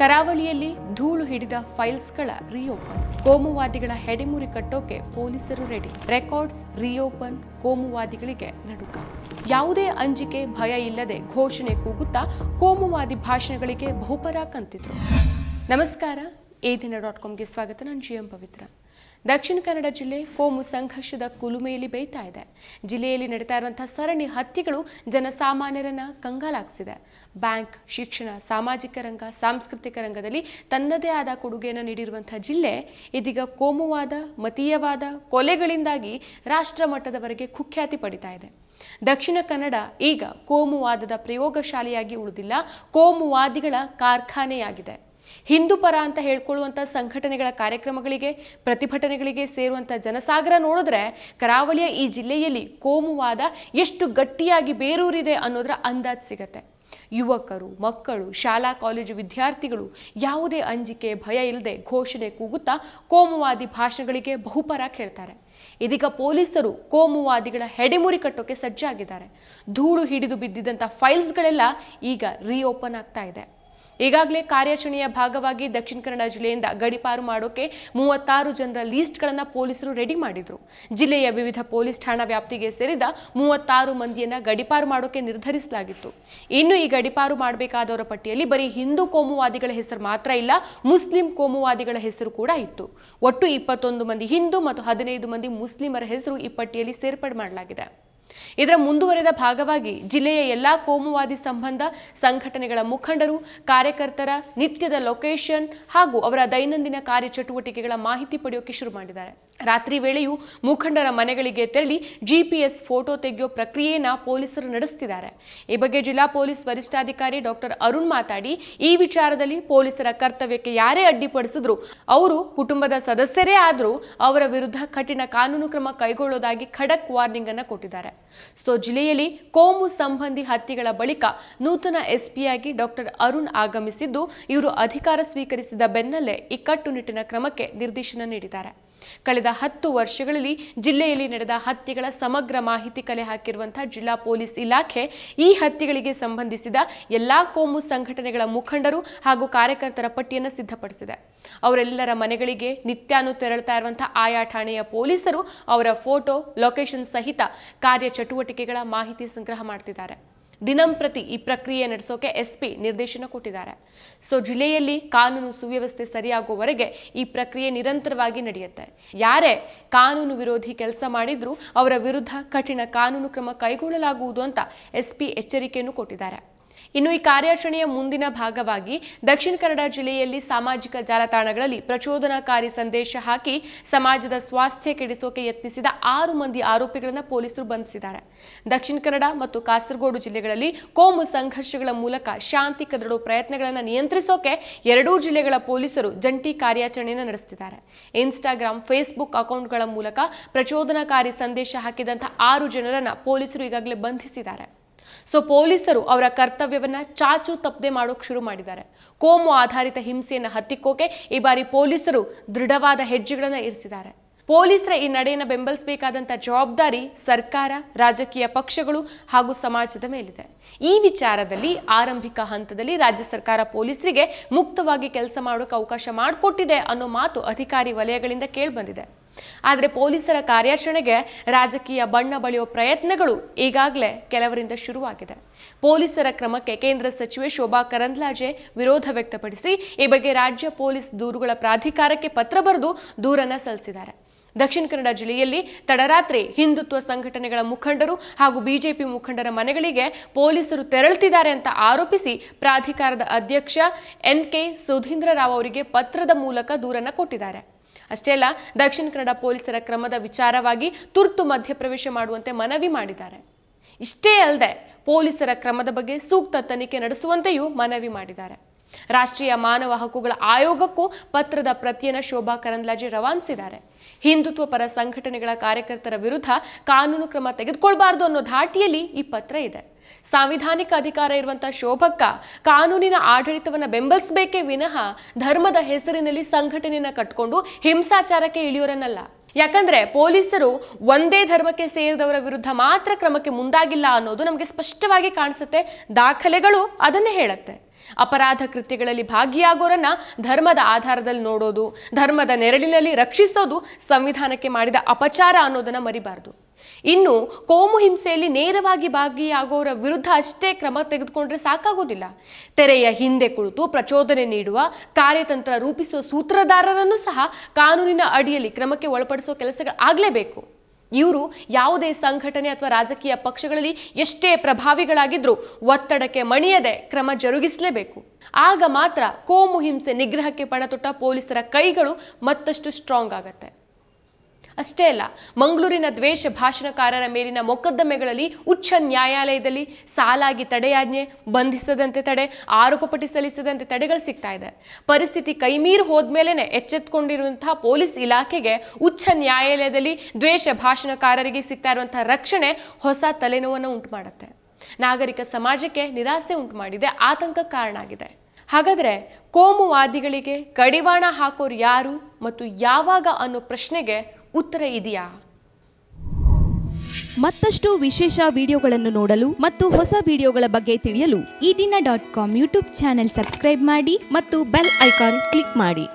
ಕರಾವಳಿಯಲ್ಲಿ ಧೂಳು ಹಿಡಿದ ಫೈಲ್ಸ್ಗಳ ರಿಓಪನ್, ಕೋಮುವಾದಿಗಳ ಹೆಡೆಮುರಿ ಕಟ್ಟೋಕೆ ಪೊಲೀಸರು ರೆಡಿ. ರೆಕಾರ್ಡ್ಸ್ ರಿಓಪನ್, ಕೋಮುವಾದಿಗಳಿಗೆ ನಡುಕ. ಯಾವುದೇ ಅಂಜಿಕೆ ಭಯ ಇಲ್ಲದೆ ಘೋಷಣೆ ಕೂಗುತ್ತಾ ಕೋಮುವಾದಿ ಭಾಷಣಗಳಿಗೆ ಬಹುಪರಾಕ್ ಅಂತಿದ್ರು. ನಮಸ್ಕಾರ, ಎದಿನ.comಗೆ ಸ್ವಾಗತ. ನಾನು GM ಪವಿತ್ರ. ದಕ್ಷಿಣ ಕನ್ನಡ ಜಿಲ್ಲೆ ಕೋಮು ಸಂಘರ್ಷದ ಕುಲುಮೆಯಲ್ಲಿ ಬೇಯ್ತಾ ಇದೆ. ಜಿಲ್ಲೆಯಲ್ಲಿ ನಡೀತಾ ಇರುವಂತಹ ಸರಣಿ ಹತ್ಯೆಗಳು ಜನಸಾಮಾನ್ಯರನ್ನ ಕಂಗಾಲಾಗಿಸಿದೆ. ಬ್ಯಾಂಕ್, ಶಿಕ್ಷಣ, ಸಾಮಾಜಿಕ ರಂಗ, ಸಾಂಸ್ಕೃತಿಕ ರಂಗದಲ್ಲಿ ತನ್ನದೇ ಆದ ಕೊಡುಗೆಯನ್ನು ನೀಡಿರುವಂತಹ ಜಿಲ್ಲೆ ಇದೀಗ ಕೋಮುವಾದ, ಮತೀಯವಾದ ಕೊಲೆಗಳಿಂದಾಗಿ ರಾಷ್ಟ್ರ ಮಟ್ಟದವರೆಗೆ ಕುಖ್ಯಾತಿ ಪಡಿತಾ ಇದೆ. ದಕ್ಷಿಣ ಕನ್ನಡ ಈಗ ಕೋಮುವಾದದ ಪ್ರಯೋಗಶಾಲೆಯಾಗಿ ಉಳಿದಿಲ್ಲ, ಕೋಮುವಾದಿಗಳ ಕಾರ್ಖಾನೆಯಾಗಿದೆ. ಹಿಂದೂ ಪರ ಅಂತ ಹೇಳ್ಕೊಳ್ಳುವಂಥ ಸಂಘಟನೆಗಳ ಕಾರ್ಯಕ್ರಮಗಳಿಗೆ, ಪ್ರತಿಭಟನೆಗಳಿಗೆ ಸೇರುವಂಥ ಜನಸಾಗರ ನೋಡಿದ್ರೆ ಕರಾವಳಿಯ ಈ ಜಿಲ್ಲೆಯಲ್ಲಿ ಕೋಮುವಾದ ಎಷ್ಟು ಗಟ್ಟಿಯಾಗಿ ಬೇರೂರಿದೆ ಅನ್ನೋದರ ಅಂದಾಜು ಸಿಗತ್ತೆ. ಯುವಕರು, ಮಕ್ಕಳು, ಶಾಲಾ ಕಾಲೇಜು ವಿದ್ಯಾರ್ಥಿಗಳು ಯಾವುದೇ ಅಂಜಿಕೆ ಭಯ ಇಲ್ಲದೆ ಘೋಷಣೆ ಕೂಗುತ್ತಾ ಕೋಮುವಾದಿ ಭಾಷಣಗಳಿಗೆ ಬಹುಪರಾಕ್ ಹೇಳ್ತಾರೆ. ಇದೀಗ ಪೊಲೀಸರು ಕೋಮುವಾದಿಗಳ ಹೆಡೆಮುರಿ ಕಟ್ಟೋಕೆ ಸಜ್ಜಾಗಿದ್ದಾರೆ. ಧೂಳು ಹಿಡಿದು ಬಿದ್ದಿದ್ದಂಥ ಫೈಲ್ಸ್ಗಳೆಲ್ಲ ಈಗ ರಿಓಪನ್ ಆಗ್ತಾ ಇದೆ. ಈಗಾಗಲೇ ಕಾರ್ಯಾಚರಣೆಯ ಭಾಗವಾಗಿ ದಕ್ಷಿಣ ಕನ್ನಡ ಜಿಲ್ಲೆಯಿಂದ ಗಡಿಪಾರು ಮಾಡೋಕೆ 36 ಜನರ ಲೀಸ್ಟ್ಗಳನ್ನು ಪೊಲೀಸರು ರೆಡಿ ಮಾಡಿದ್ರು. ಜಿಲ್ಲೆಯ ವಿವಿಧ ಪೊಲೀಸ್ ಠಾಣಾ ವ್ಯಾಪ್ತಿಗೆ ಸೇರಿದ 36 ಮಂದಿಯನ್ನ ಗಡಿಪಾರು ಮಾಡೋಕೆ ನಿರ್ಧರಿಸಲಾಗಿತ್ತು. ಇನ್ನು ಈ ಗಡಿಪಾರು ಮಾಡಬೇಕಾದವರ ಪಟ್ಟಿಯಲ್ಲಿ ಬರೀ ಹಿಂದೂ ಕೋಮುವಾದಿಗಳ ಹೆಸರು ಮಾತ್ರ ಇಲ್ಲ, ಮುಸ್ಲಿಂ ಕೋಮುವಾದಿಗಳ ಹೆಸರು ಕೂಡ ಇತ್ತು. ಒಟ್ಟು 21 ಮಂದಿ ಹಿಂದೂ ಮತ್ತು 15 ಮಂದಿ ಮುಸ್ಲಿಮರ ಹೆಸರು ಈ ಪಟ್ಟಿಯಲ್ಲಿ ಸೇರ್ಪಡೆ ಮಾಡಲಾಗಿದೆ. ಇದರ ಮುಂದುವರೆದ ಭಾಗವಾಗಿ ಜಿಲ್ಲೆಯ ಎಲ್ಲಾ ಕೋಮುವಾದಿ ಸಂಬಂಧ ಸಂಘಟನೆಗಳ ಮುಖಂಡರು, ಕಾರ್ಯಕರ್ತರ ನಿತ್ಯದ ಲೊಕೇಶನ್ ಹಾಗೂ ಅವರ ದೈನಂದಿನ ಕಾರ್ಯಚಟುವಟಿಕೆಗಳ ಮಾಹಿತಿ ಪಡೆಯೋಕೆ ಶುರು ಮಾಡಿದ್ದಾರೆ. ರಾತ್ರಿ ವೇಳೆಯೂ ಮುಖಂಡರ ಮನೆಗಳಿಗೆ ತೆರಳಿ GPS ಫೋಟೋ ತೆಗೆಯೋ ಪ್ರಕ್ರಿಯೆಯನ್ನು ಪೊಲೀಸರು ನಡೆಸುತ್ತಿದ್ದಾರೆ. ಈ ಬಗ್ಗೆ ಜಿಲ್ಲಾ ಪೊಲೀಸ್ ವರಿಷ್ಠಾಧಿಕಾರಿ ಡಾಕ್ಟರ್ ಅರುಣ್ ಮಾತಾಡಿ, ಈ ವಿಚಾರದಲ್ಲಿ ಪೊಲೀಸರ ಕರ್ತವ್ಯಕ್ಕೆ ಯಾರೇ ಅಡ್ಡಿಪಡಿಸಿದ್ರು ಅವರು ಕುಟುಂಬದ ಸದಸ್ಯರೇ ಆದರೂ ಅವರ ವಿರುದ್ಧ ಕಠಿಣ ಕಾನೂನು ಕ್ರಮ ಕೈಗೊಳ್ಳೋದಾಗಿ ಖಡಕ್ ವಾರ್ನಿಂಗ್ ಅನ್ನು ಕೊಟ್ಟಿದ್ದಾರೆ. ಜಿಲ್ಲೆಯಲ್ಲಿ ಕೋಮು ಸಂಬಂಧಿ ಹತ್ಯೆಗಳ ಬಳಿಕ ನೂತನ SP ಆಗಿ ಡಾಕ್ಟರ್ ಅರುಣ್ ಆಗಮಿಸಿದ್ದು, ಇವರು ಅಧಿಕಾರ ಸ್ವೀಕರಿಸಿದ ಬೆನ್ನಲ್ಲೇ ಈ ಕಟ್ಟುನಿಟ್ಟಿನ ಕ್ರಮಕ್ಕೆ ನಿರ್ದೇಶನ ನೀಡಿದ್ದಾರೆ. ಕಳೆದ 10 ವರ್ಷಗಳಲ್ಲಿ ಜಿಲ್ಲೆಯಲ್ಲಿ ನಡೆದ ಹತ್ಯೆಗಳ ಸಮಗ್ರ ಮಾಹಿತಿ ಕಲೆ ಹಾಕಿರುವಂತಹ ಜಿಲ್ಲಾ ಪೊಲೀಸ್ ಇಲಾಖೆ ಈ ಹತ್ಯೆಗಳಿಗೆ ಸಂಬಂಧಿಸಿದ ಎಲ್ಲಾ ಕೋಮು ಸಂಘಟನೆಗಳ ಮುಖಂಡರು ಹಾಗೂ ಕಾರ್ಯಕರ್ತರ ಪಟ್ಟಿಯನ್ನು ಸಿದ್ಧಪಡಿಸಿದೆ. ಅವರೆಲ್ಲರ ಮನೆಗಳಿಗೆ ನಿತ್ಯಾನು ತೆರಳುತ್ತಾ ಇರುವಂತಹ ಆಯಾ ಠಾಣೆಯ ಪೊಲೀಸರು ಅವರ ಫೋಟೋ, ಲೊಕೇಶನ್ ಸಹಿತ ಕಾರ್ಯಚಟುವಟಿಕೆಗಳ ಮಾಹಿತಿ ಸಂಗ್ರಹ ಮಾಡ್ತಿದ್ದಾರೆ. ದಿನಂಪ್ರತಿ ಈ ಪ್ರಕ್ರಿಯೆ ನಡೆಸೋಕೆ SP ನಿರ್ದೇಶನ ಕೊಟ್ಟಿದ್ದಾರೆ. ಜಿಲ್ಲೆಯಲ್ಲಿ ಕಾನೂನು ಸುವ್ಯವಸ್ಥೆ ಸರಿಯಾಗುವವರೆಗೆ ಈ ಪ್ರಕ್ರಿಯೆ ನಿರಂತರವಾಗಿ ನಡೆಯುತ್ತೆ. ಯಾರೇ ಕಾನೂನು ವಿರೋಧಿ ಕೆಲಸ ಮಾಡಿದ್ರೂ ಅವರ ವಿರುದ್ಧ ಕಠಿಣ ಕಾನೂನು ಕ್ರಮ ಕೈಗೊಳ್ಳಲಾಗುವುದು ಅಂತ SP ಎಚ್ಚರಿಕೆಯನ್ನು ಕೊಟ್ಟಿದ್ದಾರೆ. ಇನ್ನು ಈ ಕಾರ್ಯಾಚರಣೆಯ ಮುಂದಿನ ಭಾಗವಾಗಿ ದಕ್ಷಿಣ ಕನ್ನಡ ಜಿಲ್ಲೆಯಲ್ಲಿ ಸಾಮಾಜಿಕ ಜಾಲತಾಣಗಳಲ್ಲಿ ಪ್ರಚೋದನಾಕಾರಿ ಸಂದೇಶ ಹಾಕಿ ಸಮಾಜದ ಸ್ವಾಸ್ಥ್ಯ ಕೆಡಿಸೋಕೆ ಯತ್ನಿಸಿದ 6 ಮಂದಿ ಆರೋಪಿಗಳನ್ನು ಪೊಲೀಸರು ಬಂಧಿಸಿದ್ದಾರೆ. ದಕ್ಷಿಣ ಕನ್ನಡ ಮತ್ತು ಕಾಸರಗೋಡು ಜಿಲ್ಲೆಗಳಲ್ಲಿ ಕೋಮು ಸಂಘರ್ಷಗಳ ಮೂಲಕ ಶಾಂತಿ ಕದಡೋ ಪ್ರಯತ್ನಗಳನ್ನು ನಿಯಂತ್ರಿಸೋಕೆ ಎರಡೂ ಜಿಲ್ಲೆಗಳ ಪೊಲೀಸರು ಜಂಟಿ ಕಾರ್ಯಾಚರಣೆಯನ್ನು ನಡೆಸುತ್ತಿದ್ದಾರೆ. ಇನ್ಸ್ಟಾಗ್ರಾಮ್, ಫೇಸ್ಬುಕ್ ಅಕೌಂಟ್ಗಳ ಮೂಲಕ ಪ್ರಚೋದನಾಕಾರಿ ಸಂದೇಶ ಹಾಕಿದಂತಹ 6 ಜನರನ್ನ ಪೊಲೀಸರು ಈಗಾಗಲೇ ಬಂಧಿಸಿದ್ದಾರೆ. ಪೊಲೀಸರು ಅವರ ಕರ್ತವ್ಯವನ್ನ ಚಾಚು ತಪ್ಪದೆ ಮಾಡೋಕೆ ಶುರು ಮಾಡಿದ್ದಾರೆ. ಕೋಮು ಆಧಾರಿತ ಹಿಂಸೆಯನ್ನು ಹತ್ತಿಕ್ಕೋಕೆ ಈ ಬಾರಿ ಪೊಲೀಸರು ದೃಢವಾದ ಹೆಜ್ಜೆಗಳನ್ನು ಇರಿಸಿದ್ದಾರೆ. ಪೊಲೀಸರ ಈ ನಡೆಯನ್ನು ಬೆಂಬಲಿಸಬೇಕಾದಂಥ ಜವಾಬ್ದಾರಿ ಸರ್ಕಾರ, ರಾಜಕೀಯ ಪಕ್ಷಗಳು ಹಾಗೂ ಸಮಾಜದ ಮೇಲಿದೆ. ಈ ವಿಚಾರದಲ್ಲಿ ಆರಂಭಿಕ ಹಂತದಲ್ಲಿ ರಾಜ್ಯ ಸರ್ಕಾರ ಪೊಲೀಸರಿಗೆ ಮುಕ್ತವಾಗಿ ಕೆಲಸ ಮಾಡೋಕೆ ಅವಕಾಶ ಮಾಡಿಕೊಟ್ಟಿದೆ ಅನ್ನೋ ಮಾತು ಅಧಿಕಾರಿ ವಲಯಗಳಿಂದ ಕೇಳಿಬಂದಿದೆ. ಆದರೆ ಪೊಲೀಸರ ಕಾರ್ಯಾಚರಣೆಗೆ ರಾಜಕೀಯ ಬಣ್ಣ ಬಳಿಯೋ ಪ್ರಯತ್ನಗಳು ಈಗಾಗಲೇ ಕೆಲವರಿಂದ ಶುರುವಾಗಿದೆ. ಪೊಲೀಸರ ಕ್ರಮಕ್ಕೆ ಕೇಂದ್ರ ಸಚಿವೆ ಶೋಭಾ ಕರಂದ್ಲಾಜೆ ವಿರೋಧ ವ್ಯಕ್ತಪಡಿಸಿ ಈ ಬಗ್ಗೆ ರಾಜ್ಯ ಪೊಲೀಸ್ ದೂರುಗಳ ಪ್ರಾಧಿಕಾರಕ್ಕೆ ಪತ್ರ ಬರೆದು ದೂರನ್ನ ಸಲ್ಲಿಸಿದ್ದಾರೆ. ದಕ್ಷಿಣ ಕನ್ನಡ ಜಿಲ್ಲೆಯಲ್ಲಿ ತಡರಾತ್ರಿ ಹಿಂದುತ್ವ ಸಂಘಟನೆಗಳ ಮುಖಂಡರು ಹಾಗೂ BJP ಮುಖಂಡರ ಮನೆಗಳಿಗೆ ಪೊಲೀಸರು ತೆರಳುತ್ತಿದ್ದಾರೆ ಅಂತ ಆರೋಪಿಸಿ ಪ್ರಾಧಿಕಾರದ ಅಧ್ಯಕ್ಷ NK ಸುಧೀಂದ್ರ ರಾವ್ ಅವರಿಗೆ ಪತ್ರದ ಮೂಲಕ ದೂರನ್ನ ಕೊಟ್ಟಿದ್ದಾರೆ. ಅಷ್ಟೇ ಅಲ್ಲ, ದಕ್ಷಿಣ ಕನ್ನಡ ಪೊಲೀಸರ ಕ್ರಮದ ವಿಚಾರವಾಗಿ ತುರ್ತು ಮಧ್ಯಪ್ರವೇಶ ಮಾಡುವಂತೆ ಮನವಿ ಮಾಡಿದ್ದಾರೆ. ಇಷ್ಟೇ ಅಲ್ಲದೆ ಪೊಲೀಸರ ಕ್ರಮದ ಬಗ್ಗೆ ಸೂಕ್ತ ತನಿಖೆ ನಡೆಸುವಂತೆಯೂ ಮನವಿ ಮಾಡಿದ್ದಾರೆ. ರಾಷ್ಟ್ರೀಯ ಮಾನವ ಹಕ್ಕುಗಳ ಆಯೋಗಕ್ಕೂ ಪತ್ರದ ಪ್ರತಿಯನ್ನು ಶೋಭಾ ಕರಂದ್ಲಾಜೆ ರವಾನಿಸಿದ್ದಾರೆ. ಹಿಂದುತ್ವ ಪರ ಸಂಘಟನೆಗಳ ಕಾರ್ಯಕರ್ತರ ವಿರುದ್ಧ ಕಾನೂನು ಕ್ರಮ ತೆಗೆದುಕೊಳ್ಬಾರ್ದು ಅನ್ನೋ ಧಾಟಿಯಲ್ಲಿ ಈ ಪತ್ರ ಇದೆ. ಸಾಂವಿಧಾನಿಕ ಅಧಿಕಾರ ಇರುವಂತಹ ಶೋಭಕ್ಕ ಕಾನೂನಿನ ಆಡಳಿತವನ್ನ ಬೆಂಬಲಿಸಬೇಕೇ ವಿನಃ ಧರ್ಮದ ಹೆಸರಿನಲ್ಲಿ ಸಂಘಟನೆಯನ್ನ ಕಟ್ಕೊಂಡು ಹಿಂಸಾಚಾರಕ್ಕೆ ಇಳಿಯೋರನ್ನಲ್ಲ. ಯಾಕಂದ್ರೆ ಪೊಲೀಸರು ಒಂದೇ ಧರ್ಮಕ್ಕೆ ಸೇರಿದವರ ವಿರುದ್ಧ ಮಾತ್ರ ಕ್ರಮಕ್ಕೆ ಮುಂದಾಗಿಲ್ಲ ಅನ್ನೋದು ನಮಗೆ ಸ್ಪಷ್ಟವಾಗಿ ಕಾಣಿಸುತ್ತೆ. ದಾಖಲೆಗಳು ಅದನ್ನೇ ಹೇಳುತ್ತೆ. ಅಪರಾಧ ಕೃತ್ಯಗಳಲ್ಲಿ ಭಾಗಿಯಾಗೋರನ್ನ ಧರ್ಮದ ಆಧಾರದಲ್ಲಿ ನೋಡೋದು, ಧರ್ಮದ ನೆರಳಿನಲ್ಲಿ ರಕ್ಷಿಸೋದು ಸಂವಿಧಾನಕ್ಕೆ ಮಾಡಿದ ಅಪಚಾರ ಅನ್ನೋದನ್ನ ಮರಿಬಾರದು. ಇನ್ನು ಕೋಮು ಹಿಂಸೆಯಲ್ಲಿ ನೇರವಾಗಿ ಭಾಗಿಯಾಗೋರ ವಿರುದ್ಧ ಅಷ್ಟೇ ಕ್ರಮ ತೆಗೆದುಕೊಂಡ್ರೆ ಸಾಕಾಗೋದಿಲ್ಲ. ತೆರೆಯ ಹಿಂದೆ ಕುಳಿತು ಪ್ರಚೋದನೆ ನೀಡುವ, ಕಾರ್ಯತಂತ್ರ ರೂಪಿಸುವ ಸೂತ್ರಧಾರರನ್ನು ಸಹ ಕಾನೂನಿನ ಅಡಿಯಲ್ಲಿ ಕ್ರಮಕ್ಕೆ ಒಳಪಡಿಸುವ ಕೆಲಸಗಳಾಗಲೇಬೇಕು. ಇವರು ಯಾವುದೇ ಸಂಘಟನೆ ಅಥವಾ ರಾಜಕೀಯ ಪಕ್ಷಗಳಲ್ಲಿ ಎಷ್ಟೇ ಪ್ರಭಾವಿಗಳಾಗಿದ್ರೂ ಒತ್ತಡಕ್ಕೆ ಮಣಿಯದೆ ಕ್ರಮ ಜರುಗಿಸಲೇಬೇಕು. ಆಗ ಮಾತ್ರ ಕೋಮು ಹಿಂಸೆ ನಿಗ್ರಹಕ್ಕೆ ಪಣತೊಟ್ಟ ಪೊಲೀಸರ ಕೈಗಳು ಮತ್ತಷ್ಟು ಸ್ಟ್ರಾಂಗ್ ಆಗತ್ತೆ. ಅಷ್ಟೇ ಅಲ್ಲ, ಮಂಗಳೂರಿನ ದ್ವೇಷ ಭಾಷಣಕಾರರ ಮೇಲಿನ ಮೊಕದ್ದಮೆಗಳಲ್ಲಿ ಉಚ್ಚ ನ್ಯಾಯಾಲಯದಲ್ಲಿ ಸಾಲಾಗಿ ತಡೆಯಾಜ್ಞೆ, ಬಂಧಿಸದಂತೆ ತಡೆ, ಆರೋಪ ಪಟ್ಟಿ ಸಲ್ಲಿಸದಂತೆ ತಡೆಗಳು ಸಿಗ್ತಾ ಇದೆ. ಪರಿಸ್ಥಿತಿ ಕೈಮೀರಿ ಹೋದ್ಮೇಲೆ ಎಚ್ಚೆತ್ತುಕೊಂಡಿರುವಂತಹ ಪೊಲೀಸ್ ಇಲಾಖೆಗೆ ಉಚ್ಚ ನ್ಯಾಯಾಲಯದಲ್ಲಿ ದ್ವೇಷ ಭಾಷಣಕಾರರಿಗೆ ಸಿಗ್ತಾ ಇರುವಂತಹ ರಕ್ಷಣೆ ಹೊಸ ತಲೆನೋವನ್ನು ಉಂಟು ಮಾಡುತ್ತೆ. ನಾಗರಿಕ ಸಮಾಜಕ್ಕೆ ನಿರಾಸೆ ಉಂಟು ಮಾಡಿದೆ, ಆತಂಕ ಕಾರಣ ಆಗಿದೆ. ಹಾಗಾದ್ರೆ ಕೋಮುವಾದಿಗಳಿಗೆ ಕಡಿವಾಣ ಹಾಕೋರು ಯಾರು ಮತ್ತು ಯಾವಾಗ ಅನ್ನೋ ಪ್ರಶ್ನೆಗೆ ಉತ್ತರ ಇದೆಯಾ? ಮತ್ತಷ್ಟು ವಿಶೇಷ ವಿಡಿಯೋಗಳನ್ನು ನೋಡಲು ಮತ್ತು ಹೊಸ ವಿಡಿಯೋಗಳ ಬಗ್ಗೆ ತಿಳಿಯಲು ಈ ದಿನ .com ಯೂಟ್ಯೂಬ್ ಚಾನೆಲ್ ಸಬ್ಸ್ಕ್ರೈಬ್ ಮಾಡಿ ಮತ್ತು ಬೆಲ್ ಐಕಾನ್ ಕ್ಲಿಕ್ ಮಾಡಿ.